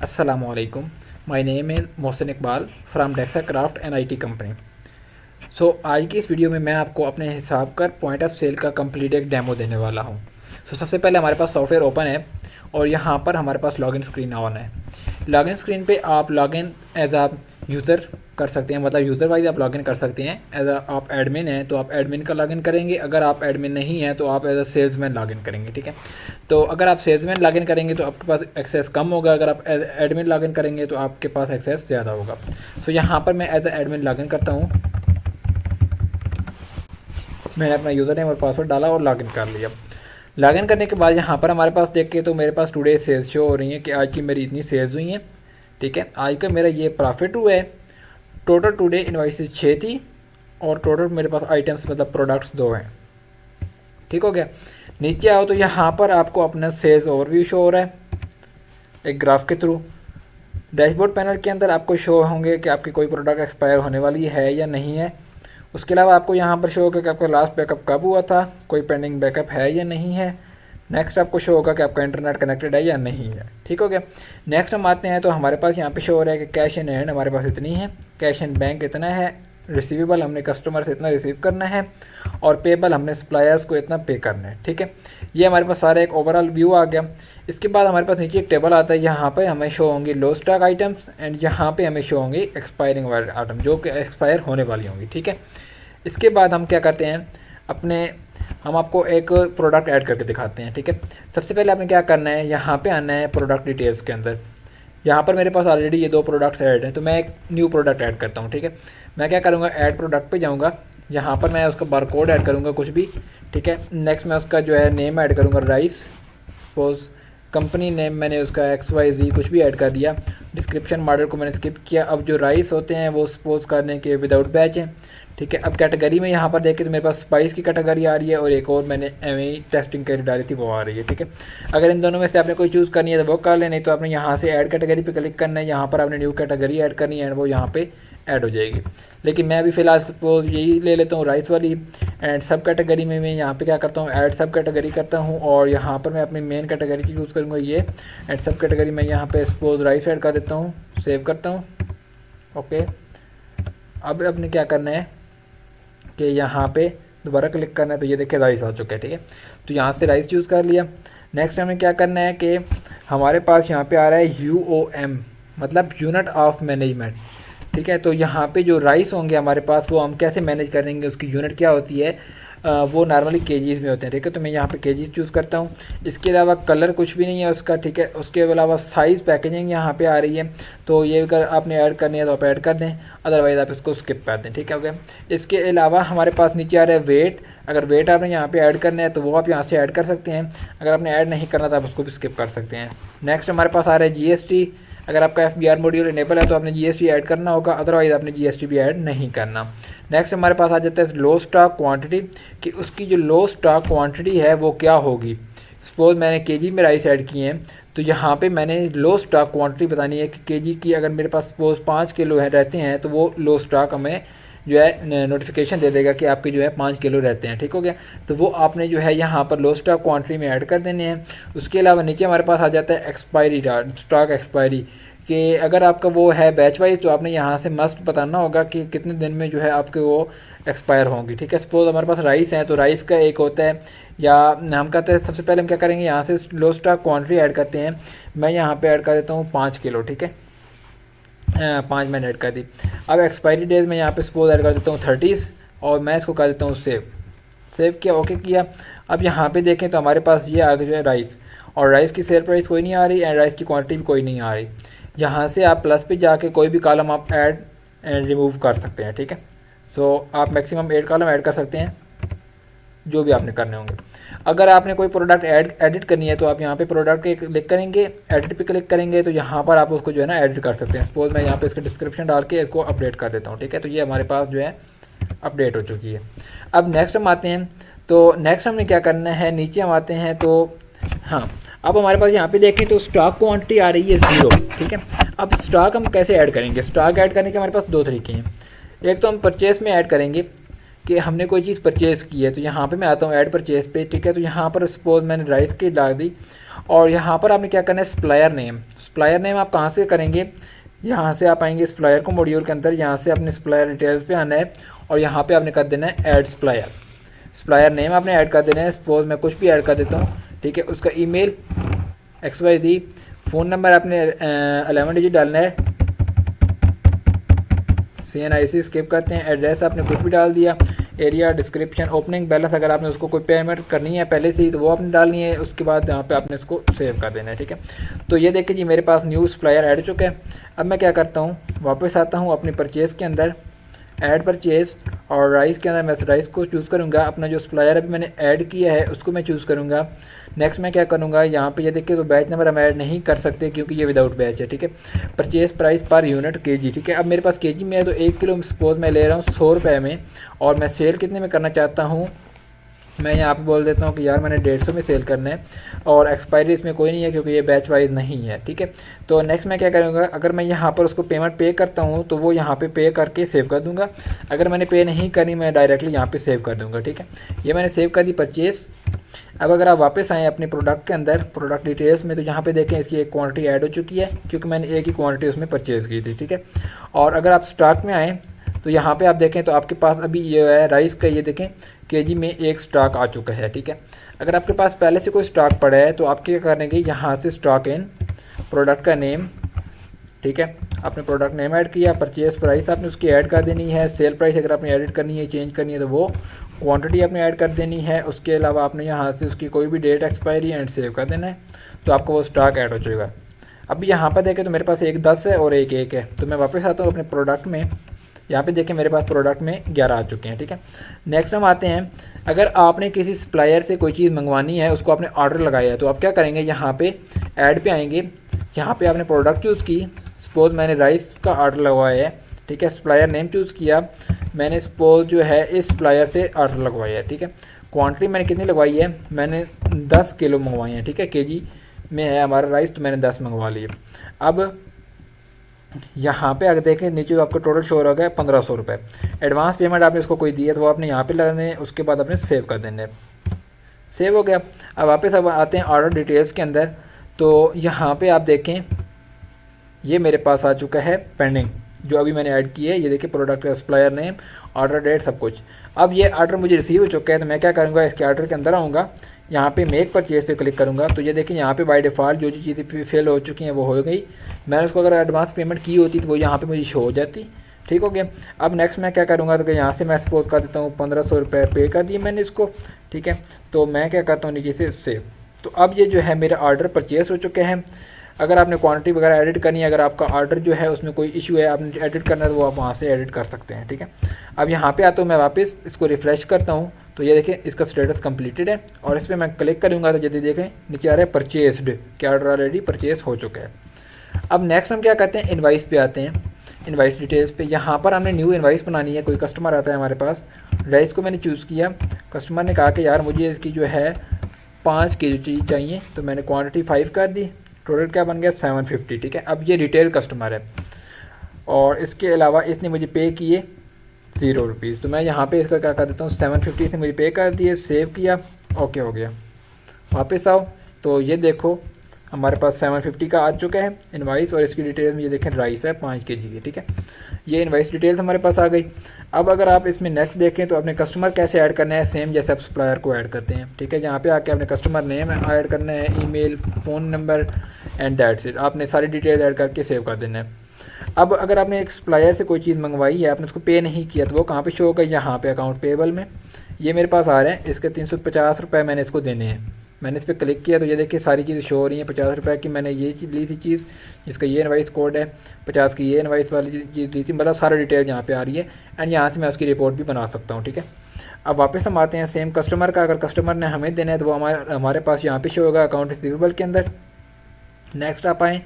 Assalamualaikum. My name is Mohsin Iqbal from DEXA craft and IT company. आज की इस video में मैं आपको अपने हिसाब का पॉइंट ऑफ सेल का कंप्लीट एक डेमो देने वाला हूँ। सबसे पहले हमारे पास सॉफ्टवेयर ओपन है और यहाँ पर हमारे पास लॉगिन स्क्रीन ऑन है। लॉगिन स्क्रीन पे आप लॉगिन एज आ यूज़र कर सकते हैं, मतलब यूज़र वाइज आप लॉगिन कर सकते हैं। एज आ आप एडमिन हैं तो आप एडमिन का लॉगिन करेंगे, अगर आप एडमिन नहीं हैं तो आप एज अ सेल्समैन लॉगिन करेंगे। ठीक है, तो अगर आप सेल्समैन लॉगिन करेंगे तो आपके पास एक्सेस कम होगा, अगर आप एज एडमिन लॉगिन करेंगे तो आपके पास एक्सेस ज़्यादा होगा। यहाँ पर मैं एज अ एडमिन लॉगिन करता हूँ। मैंने अपना यूज़र नेम और पासवर्ड डाला और लॉगिन कर लिया। लॉगिन करने के बाद यहाँ पर हमारे पास देख के तो मेरे पास टुडे सेल्स शो हो रही हैं कि आज की मेरी इतनी सेल्स हुई हैं। ठीक है, आज का मेरा ये प्रॉफिट हुआ है। टोटल टुडे इनवाइसेस 6 थी और टोटल मेरे पास आइटम्स मतलब प्रोडक्ट्स 2 हैं। ठीक हो गया। नीचे आओ तो यहाँ पर आपको अपना सेल्स ओवरव्यू शो हो रहा है एक ग्राफ के थ्रू। डैशबोर्ड पैनल के अंदर आपको शो होंगे कि आपकी कोई प्रोडक्ट एक्सपायर होने वाली है या नहीं है। उसके अलावा आपको यहाँ पर शो होगा कि आपका लास्ट बैकअप कब हुआ था, कोई पेंडिंग बैकअप है या नहीं है। नेक्स्ट आपको शो होगा कि आपका इंटरनेट कनेक्टेड है या नहीं है। ठीक हो गया। नेक्स्ट हम आते हैं तो हमारे पास यहाँ पे शो हो रहा है कि कैश इन हैंड हमारे पास इतनी है, कैश इन बैंक इतना है, रिसीवेबल हमने कस्टमर से इतना रिसीव करना है और पेबल हमने सप्लायर्स को इतना पे करना है। ठीक है, ये हमारे पास सारा एक ओवरऑल व्यू आ गया। इसके बाद हमारे पास नीचे एक टेबल आता है, यहाँ पे हमें शो होंगी लो स्टॉक आइटम्स एंड यहाँ पे हमें शो होंगी एक्सपायरिंग वाले आइटम जो कि एक्सपायर होने वाली होंगी। ठीक है, इसके बाद हम क्या करते हैं, हम आपको एक प्रोडक्ट ऐड करके दिखाते हैं। ठीक है, सबसे पहले आपने क्या करना है, यहाँ पे आना है प्रोडक्ट डिटेल्स के अंदर। यहाँ पर मेरे पास ऑलरेडी ये 2 प्रोडक्ट्स ऐड हैं तो मैं एक न्यू प्रोडक्ट ऐड करता हूँ। ठीक है, मैं क्या करूँगा, ऐड प्रोडक्ट पे जाऊँगा, यहाँ पर मैं उसका बारकोड ऐड करूँगा कुछ भी। ठीक है, नेक्स्ट मैं उसका जो है नेम ऐड करूँगा राइस, सपोज कंपनी नेम मैंने उसका XYZ कुछ भी ऐड कर दिया। डिस्क्रिप्शन मॉडल को मैंने स्किप किया। अब जो राइस होते हैं वो सपोज करने के विदाउट बैच हैं। ठीक है, अब कैटेगरी में यहाँ पर देखें तो मेरे पास स्पाइस की कैटेगरी आ रही है और एक और मैंने एवं टेस्टिंग के लिए डाली थी वो आ रही है। ठीक है, अगर इन दोनों में से आपने कोई चूज़ करनी है तो वो कर लें, नहीं तो आपने यहाँ से ऐड कैटेगरी पे क्लिक करना है, यहाँ पर आपने न्यू कैटेगरी ऐड करनी है एंड वो यहाँ पे ऐड हो जाएगी। लेकिन मैं अभी फ़िलहाल सपोज यही ले लेता हूँ राइस वाली एंड सब कैटेगरी में मैं यहाँ पे क्या करता हूँ, ऐड सब कैटेगरी करता हूँ और यहाँ पर मैं अपनी मेन कैटेगरी की यूज़ करूँगा ये एंड सब कैटेगरी में यहाँ पे सपोज राइस ऐड कर देता हूँ, सेव करता हूँ। ओके, अब आपने क्या करना है कि यहाँ पे दोबारा क्लिक करना है तो ये देखिए राइस आ चुका है। ठीक है, तो यहाँ से राइस चूज़ कर लिया। नेक्स्ट हमें क्या करना है कि हमारे पास यहाँ पे आ रहा है UOM मतलब यूनिट ऑफ मैनेजमेंट। ठीक है, तो यहाँ पे जो राइस होंगे हमारे पास वो हम कैसे मैनेज करेंगे, उसकी यूनिट क्या होती है, वो नॉर्मली केजीज़ में होते हैं। ठीक है, तो मैं यहाँ पे केजीज़ चूज़ करता हूँ। इसके अलावा कलर कुछ भी नहीं है उसका। ठीक है, उसके अलावा साइज़ पैकेजिंग यहाँ पे आ रही है तो ये अगर आपने ऐड करनी है तो आप ऐड कर दें, अदरवाइज़ आप इसको स्किप कर दें। ठीक है, ओके। इसके अलावा हमारे पास नीचे आ रहा है वेट, अगर वेट आपने यहाँ पे ऐड करना है तो वो आप यहाँ से ऐड कर सकते हैं, अगर आपने ऐड नहीं करना तो आप उसको भी स्किप कर सकते हैं। नेक्स्ट हमारे पास आ रहा है GST, अगर आपका FBR मॉड्यूल इनेबल है तो आपने GST ऐड करना होगा, अदरवाइज़ आपने GST भी ऐड नहीं करना। नेक्स्ट हमारे पास आ जाता है लो स्टॉक क्वांटिटी कि उसकी जो लो स्टॉक क्वांटिटी है वो क्या होगी। सपोज मैंने केजी में राइस ऐड किए हैं तो यहाँ पे मैंने लो स्टॉक क्वांटिटी बतानी है कि केजी की अगर मेरे पास सपोज 5 किलो है रहते हैं तो वो लो स्टॉक हमें जो है नोटिफिकेशन दे देगा कि आपके जो है 5 किलो रहते हैं। ठीक हो गया, तो वो आपने जो है यहाँ पर लो स्टॉक क्वांटिटी में ऐड कर देने हैं। उसके अलावा नीचे हमारे पास आ जाता है एक्सपायरी डाट, स्टॉक एक्सपायरी कि अगर आपका वो है बैच वाइज तो आपने यहाँ से मस्ट बताना होगा कि कितने दिन में जो है आपके वो एक्सपायर होंगी। ठीक है, सपोज हमारे पास राइस है तो राइस का एक होता है, या हम कहते हैं सबसे पहले हम क्या करेंगे, यहाँ से लो स्टॉक क्वांटिटी ऐड करते हैं। मैं यहाँ पे ऐड कर देता हूँ 5 किलो। ठीक है, 5 मैंने ऐड कर दी। अब एक्सपायरी डेज में यहाँ पे सपोज ऐड कर देता हूँ 30 और मैं इसको कर देता हूँ सेव किया, ओके किया। अब यहाँ पे देखें तो हमारे पास ये आ गया जो है राइस, और राइस की सेल प्राइस कोई नहीं आ रही एंड राइस की क्वांटिटी भी कोई नहीं आ रही। यहाँ से आप प्लस पे जाके कोई भी कॉलम आप ऐड एंड रिमूव कर सकते हैं। ठीक है, सो आप मैक्सिमम 8 कॉलम ऐड कर सकते हैं जो भी आपने करने होंगे। अगर आपने कोई प्रोडक्ट एडिट करनी है तो आप यहाँ पे प्रोडक्ट पे क्लिक करेंगे, एडिट पे क्लिक करेंगे तो यहाँ पर आप उसको जो है ना एडिट कर सकते हैं। सपोज मैं यहाँ पे इसका डिस्क्रिप्शन डाल के इसको अपडेट कर देता हूँ। ठीक है, तो ये हमारे पास जो है अपडेट हो चुकी है। अब नेक्स्ट हम आते हैं तो नेक्स्ट हमने क्या करना है, नीचे हम आते हैं तो हाँ, अब हमारे पास यहाँ पे देखें तो स्टॉक क्वांटिटी आ रही है 0। ठीक है, अब स्टॉक हम कैसे ऐड करेंगे, स्टॉक ऐड करने के हमारे पास 2 तरीके हैं। एक तो हम परचेस में ऐड करेंगे कि हमने कोई चीज़ परचेज़ की है तो यहाँ पे मैं आता हूँ ऐड परचेज़ पे। ठीक है, तो यहाँ पर सपोज मैंने राइस की डाल दी और यहाँ पर आपने क्या करना है, सप्लायर नेम आप कहाँ से करेंगे, यहाँ से आप आएंगे सप्लायर को मॉड्यूल के अंदर, यहाँ से अपने सप्लायर डिटेल्स पे आना है और यहाँ पे आपने कर देना है ऐड सप्लायर नेम आपने ऐड कर देना है। सपोज मैं कुछ भी ऐड कर देता हूँ, ठीक है। उसका ईमेल XYZ, फ़ोन नंबर आपने 11 डिजिट डालना है, CNIC स्किप करते हैं। एड्रेस आपने कुछ भी डाल दिया, एरिया, डिस्क्रिप्शन, ओपनिंग बैलेंस अगर आपने उसको कोई पेमेंट करनी है पहले से ही तो वो आपने डालनी है। उसके बाद यहाँ पे आपने इसको सेव कर देना है, ठीक है। तो ये देखिए जी मेरे पास न्यू सप्लायर ऐड हो चुका है। अब मैं क्या करता हूँ, वापस आता हूँ अपनी परचेज़ के अंदर, ऐड परचेज़, और राइस के अंदर मैं राइस को चूज़ करूँगा। अपना जो सप्लायर अभी मैंने ऐड किया है उसको मैं चूज़ करूँगा। नेक्स्ट मैं क्या करूँगा, यहाँ पे ये देखिए तो बैच नंबर हम ऐड नहीं कर सकते क्योंकि ये विदाउट बैच है, ठीक है। Purchase price per unit KG, ठीक है। अब मेरे पास KG में है तो 1 किलो सपोज मैं ले रहा हूँ 100 रुपये में, और मैं सेल कितने में करना चाहता हूँ, मैं यहाँ पे बोल देता हूँ कि यार मैंने 150 में सेल करना है, और एक्सपायरी इसमें कोई नहीं है क्योंकि ये बैच वाइज नहीं है, ठीक है। तो नेक्स्ट मैं क्या करूँगा, अगर मैं यहाँ पर उसको पेमेंट पे करता हूँ तो वो यहाँ पे पे करके सेव कर दूँगा। अगर मैंने पे नहीं करी मैं डायरेक्टली यहाँ पे सेव कर दूँगा, ठीक है। ये मैंने सेव कर दी परचेज़। अब अगर आप वापस आएँ अपने प्रोडक्ट के अंदर, प्रोडक्ट डिटेल्स में, तो यहाँ पे देखें इसकी एक क्वांटिटी ऐड हो चुकी है क्योंकि मैंने एक ही क्वांटिटी उसमें परचेज़ की थी, ठीक है। और अगर आप स्टॉक में आएँ तो यहाँ पे आप देखें तो आपके पास अभी ये है राइस का, ये देखें KG में एक स्टॉक आ चुका है, ठीक है। अगर आपके पास पहले से कोई स्टॉक पड़ा है तो आप क्या करेंगे, यहाँ से स्टॉक इन, प्रोडक्ट का नेम, ठीक है। आपने प्रोडक्ट नेम ऐड किया, परचेज प्राइस आपने उसकी ऐड कर देनी है, सेल प्राइस अगर आपने एडिट करनी है, चेंज करनी है तो वो क्वांटिटी आपने ऐड कर देनी है। उसके अलावा आपने यहाँ से उसकी कोई भी डेट एक्सपायरी एंड सेव कर देना है, तो आपको वो स्टॉक ऐड हो जाएगा। अभी यहाँ पर देखें तो मेरे पास एक 10 है और एक 1 है, तो मैं वापस आता हूँ अपने प्रोडक्ट में। यहाँ पे देखें मेरे पास प्रोडक्ट में 11 आ चुके हैं, ठीक है। नेक्स्ट हम आते हैं, अगर आपने किसी सप्लायर से कोई चीज़ मंगवानी है, उसको आपने ऑर्डर लगाया है, तो आप क्या करेंगे, यहाँ पे ऐड पे आएंगे, यहाँ पे आपने प्रोडक्ट चूज़ की। सपोज़ मैंने राइस का ऑर्डर लगवाया है, ठीक है। सप्लायर नेम चूज़ किया मैंने, सपोज जो है इस सप्लायर से ऑर्डर लगवाया है, ठीक है। क्वान्टिटी मैंने कितनी लगवाई है, मैंने 10 किलो मंगवाई है, ठीक है। KG में है हमारा राइस तो मैंने 10 मंगवा लिए। अब यहाँ पे अगर देखें नीचे आपको टोटल शो हो गया 1500 रुपये। एडवांस पेमेंट आपने इसको कोई दी है तो वो आपने यहाँ पे लगाने हैं, उसके बाद आपने सेव कर देने। सेव हो गया। अब वापस अब आते हैं ऑर्डर डिटेल्स के अंदर, तो यहाँ पे आप देखें ये मेरे पास आ चुका है पेंडिंग, जो अभी मैंने ऐड किया है। ये देखिए प्रोडक्ट का सप्लायर नेम, ऑर्डर डेट, सब कुछ। अब ये ऑर्डर मुझे रिसीव हो चुका है, तो मैं क्या करूँगा, इसके ऑर्डर के अंदर आऊँगा, यहाँ पे मेक परचेज पे क्लिक करूँगा, तो ये देखिए यहाँ पे बाय डिफ़ॉल्ट जो चीज़ें फेल हो चुकी हैं वो हो गई। मैंने उसको अगर एडवांस पेमेंट की होती तो वो यहाँ पे मुझे शो हो जाती, ठीक हो गया। अब नेक्स्ट मैं क्या करूँगा, तो यहाँ से मैं सपोज कर देता हूँ 1500 रुपये पे कर दिए मैंने इसको, ठीक है। तो मैं क्या करता हूँ नीचे से सेव। तो अब ये जो है मेरा ऑर्डर परचेज हो चुके हैं। अगर आपने क्वांटिटी वगैरह एडिट करनी है, अगर आपका ऑर्डर जो है उसमें कोई इशू है, आपने एडिट करना है तो वो आप वहाँ से एडिट कर सकते हैं, ठीक है। अब यहाँ पे आता हूँ मैं, वापस इसको रिफ़्रेश करता हूँ, तो ये देखें इसका स्टेटस कंप्लीटेड है, और इस पर मैं क्लिक करूँगा तो यदि देखें नीचे आ रहा है परचेस्ड, क्या ऑर्डर ऑलरेडी परचेज हो चुका है। अब नेक्स्ट हम क्या करते हैं, इनवाइस पे आते हैं, इनवाइस डिटेल्स पे। यहाँ पर हमने न्यू इनवाइस बनानी है। कोई कस्टमर आता है हमारे पास, राइस को मैंने चूज़ किया, कस्टमर ने कहा कि यार मुझे इसकी जो है 5 KG चाहिए, तो मैंने क्वान्टिटी 5 कर दी, टोटल क्या बन गया 750, ठीक है। अब ये रिटेल कस्टमर है और इसके अलावा इसने मुझे पे किए 0 रुपीज़, तो मैं यहाँ पे इसका क्या कर देता हूँ 750 से मुझे पे कर दिए, सेव किया, ओके हो गया। वापस आओ तो ये देखो हमारे पास 750 का आ चुका है इनवाइस, और इसकी डिटेल में ये देखें राइस है 5 KG की, ठीक है। ये इनवाइस डिटेल्स हमारे पास आ गई। अब अगर आप इसमें नेक्स्ट देखें तो अपने कस्टमर कैसे ऐड करना है, सेम जैसे आप सप्लायर को ऐड करते हैं, ठीक है। यहाँ पे आके अपने कस्टमर नेम ऐड करना है, email, phone number and that's it. आपने सारी डिटेल ऐड करके सेव कर देना है। अब अगर आपने एक सप्लायर से कोई चीज़ मंगवाई है, आपने उसको पे नहीं किया, तो वो कहाँ पे शो होगा, यहाँ पे अकाउंट पेबल में ये मेरे पास आ रहे हैं। इसके 350 रुपये मैंने इसको देने हैं। मैंने इस पर क्लिक किया तो ये देखिए सारी चीज़ें शो हो रही हैं। 50 रुपये की मैंने ये चीज़ ली थी, चीज़ जिसका ये इनवाइस कोड है, 50 की ये इनवाइस वाली चीज़ ली थी, मतलब सारा डिटेल यहाँ पे आ रही है। एंड यहाँ से मैं उसकी रिपोर्ट भी बना सकता हूँ, ठीक है। अब वापस हम आते हैं सेम कस्टमर का। अगर कस्टमर ने हमें देना है तो वो हमारे पास यहाँ पे शो होगा अकाउंट रिसीवेबल के अंदर। नेक्स्ट आप आएँ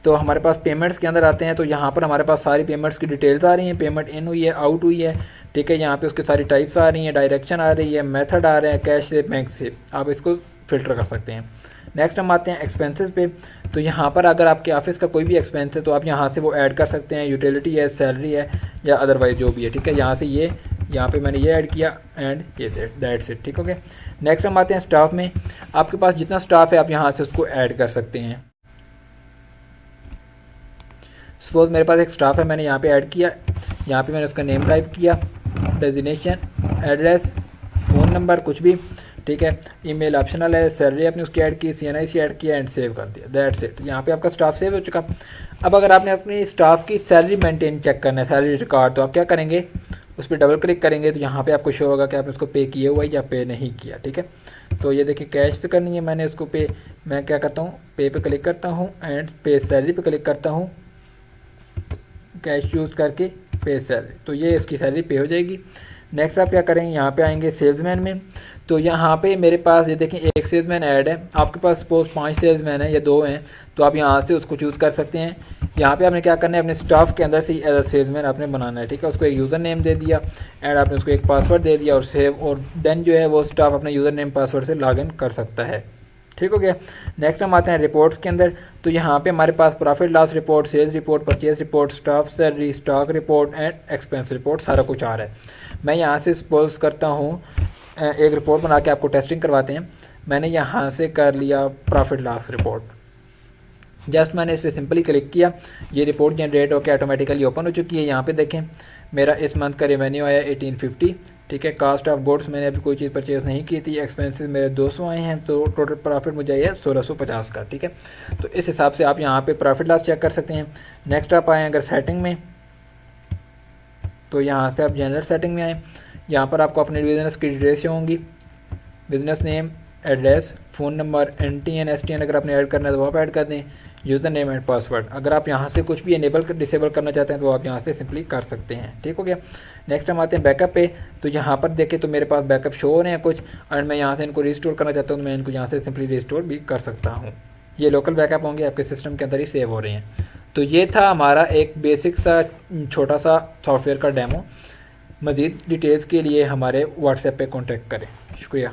तो हमारे पास पेमेंट्स के अंदर आते हैं, तो यहाँ पर हमारे पास सारी पेमेंट्स की डिटेल्स आ रही हैं। पेमेंट इन हुई है, आउट हुई है, ठीक है। यहाँ पे उसकी सारी टाइप्स आ रही हैं, डायरेक्शन आ रही है, मेथड आ रहे हैं, कैश से, बैंक से, आप इसको फ़िल्टर कर सकते हैं। नेक्स्ट हम आते हैं एक्सपेंसेस पे। तो यहाँ पर अगर आपके ऑफिस का कोई भी एक्सपेंस है तो आप यहाँ से वो ऐड कर सकते हैं, यूटिलिटी है, सैलरी है, या अदरवाइज जो भी है, ठीक है। यहाँ से ये यहाँ पे मैंने ये ऐड किया एंड ये दैट्स इट, ठीक हो गया। नेक्स्ट हम आते हैं स्टाफ में। आपके पास जितना स्टाफ है आप यहाँ से उसको ऐड कर सकते हैं। सपोज मेरे पास एक स्टाफ है, मैंने यहाँ पे ऐड किया, यहाँ पे मैंने उसका नेम टाइप किया, डेजिग्नेशन, एड्रेस, फ़ोन नंबर कुछ भी, ठीक है, ईमेल ऑप्शनल है, सैलरी आपने उसकी ऐड की, CNIC ऐड किया एंड सेव कर दिया, दैट्स इट। यहाँ पे आपका स्टाफ सेव हो चुका। अब अगर आपने अपनी स्टाफ की सैलरी मेंटेन चेक करना है, सैलरी रिकॉर्ड, तो आप क्या करेंगे, उस पर डबल क्लिक करेंगे तो यहाँ पे आपको शो होगा कि आपने उसको पे किया हुआ है या पे नहीं किया, ठीक है। तो ये देखिए कैश से करनी है, मैंने उसको पे, मैं क्या करता हूँ, पे क्लिक करता हूँ एंड पे सैलरी पे क्लिक करता हूँ, कैश चूज़ करके पे सैलरी, तो ये इसकी सैलरी पे हो जाएगी। नेक्स्ट आप क्या करेंगे, यहाँ पे आएंगे सेल्समैन में। तो यहाँ पे मेरे पास ये देखें एक सेल्समैन ऐड है, आपके पास सपोज 5 सेल्समैन है या 2 हैं, तो आप यहाँ से उसको चूज़ कर सकते हैं। यहाँ पे आपने क्या करना है, अपने स्टाफ के अंदर से एज अ सेल्समैन आपने बनाना है, ठीक है। उसको एक यूज़र नेम दे दिया एंड आपने उसको एक पासवर्ड दे दिया और सेव, और देन जो है वो स्टाफ अपने यूज़र नेम पासवर्ड से लॉग इन कर सकता है, ठीक हो गया। नेक्स्ट हम आते हैं रिपोर्ट्स के अंदर। तो यहाँ पे हमारे पास profit loss report, sales report, purchase report, staff salary, stock report and expense report, सारा कुछ आ रहा है। मैं यहाँ से सपोज करता हूँ एक रिपोर्ट बना के आपको टेस्टिंग करवाते हैं। मैंने यहाँ से कर लिया प्रॉफिट लॉस रिपोर्ट, जस्ट मैंने इस पर सिंपली क्लिक किया, ये रिपोर्ट जनरेट होकर ऑटोमेटिकली ओपन हो चुकी है। यहाँ पे देखें मेरा इस मंथ का रेवेन्यू आया 1850, ठीक है। कास्ट ऑफ गुड्स मैंने अभी कोई चीज़ परचेज़ नहीं की थी, एक्सपेंसेस मेरे 200 आए हैं, तो टोटल प्रॉफिट मुझे आया 1650 का, ठीक है। तो इस हिसाब से आप यहाँ पे प्रॉफिट लॉस चेक कर सकते हैं। नेक्स्ट आप आए अगर सेटिंग में, तो यहाँ से आप जनरल सेटिंग में आए, यहाँ पर आपको अपने बिजनेस की डिटेल्स होंगी, business name, address, phone number, NTN STN अगर आपने ऐड करना है तो आप ऐड कर दें, यूज़र नेम एंड पासवर्ड। अगर आप यहाँ से कुछ भी इनेबल डिसेबल करना चाहते हैं तो आप यहाँ से सिंपली कर सकते हैं, ठीक हो गया। नेक्स्ट हम आते हैं बैकअप पे। तो यहाँ पर देखें तो मेरे पास बैकअप शो हो रहे हैं कुछ, और मैं यहाँ से इनको रिस्टोर करना चाहता हूँ तो मैं इनको यहाँ से सिंपली रिस्टोर भी कर सकता हूँ। ये लोकल बैकअप होंगे, आपके सिस्टम के अंदर ही सेव हो रहे हैं। तो ये था हमारा एक बेसिक सा छोटा सा सॉफ्टवेयर का डेमो। मज़ीद डिटेल्स के लिए हमारे व्हाट्सएप पे कॉन्टेक्ट करें। शुक्रिया।